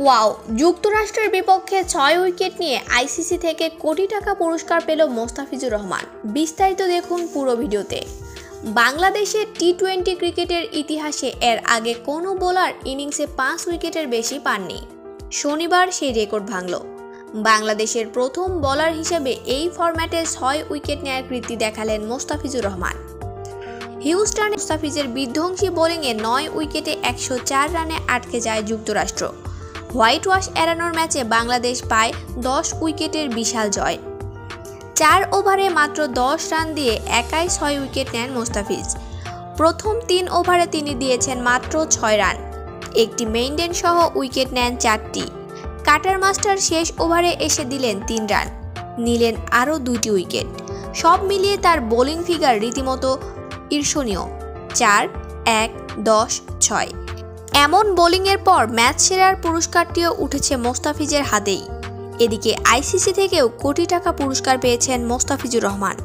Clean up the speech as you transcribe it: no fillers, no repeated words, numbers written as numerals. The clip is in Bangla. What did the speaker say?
ওয়াও, যুক্তরাষ্ট্রের বিপক্ষে ৬ উইকেট নিয়ে আইসিসি থেকে কোটি টাকা পুরস্কার পেল মোস্তাফিজুর রহমান। বিস্তারিত দেখুন পুরো ভিডিওতে। বাংলাদেশের টি-20 ক্রিকেটের ইতিহাসে এর আগে কোনো বোলার ইনিংসে ৫ উইকেটের বেশি পাননি। শনিবার সেই রেকর্ড ভাঙল। বাংলাদেশের প্রথম বোলার হিসেবে এই ফরম্যাটে ৬ উইকেট নেয়ার কীর্তি দেখালেন মোস্তাফিজুর রহমান। হিউস্টনে মোস্তাফিজের বিধ্বংসী বোলিংয়ে ৯ উইকেটে ১০৪ রানে আটকে যায় যুক্তরাষ্ট্র। হোয়াইট ওয়াশ এড়ানোর ম্যাচে বাংলাদেশ পায় ১০ উইকেটের বিশাল জয়। ৪ ওভারে মাত্র ১০ রান দিয়ে একাই ৬ উইকেট নেন মোস্তাফিজ। প্রথম ৩ ওভারে তিনি দিয়েছেন মাত্র ৬ রান, একটি মেইনডেন সহ উইকেট নেন ৪টি। কাটার মাস্টার শেষ ওভারে এসে দিলেন ৩ রান, নিলেন আরও ২টি উইকেট। সব মিলিয়ে তার বোলিং ফিগার রীতিমতো ঈর্ষণীয়। ৪, ১, ১০, ৬। এমন বোলিংয়ের পর ম্যাচ সেরার পুরস্কারটিও উঠেছে মোস্তাফিজের হাতেই। এদিকে আইসিসি থেকেও কোটি টাকা পুরস্কার পেয়েছেন মোস্তাফিজুর রহমান।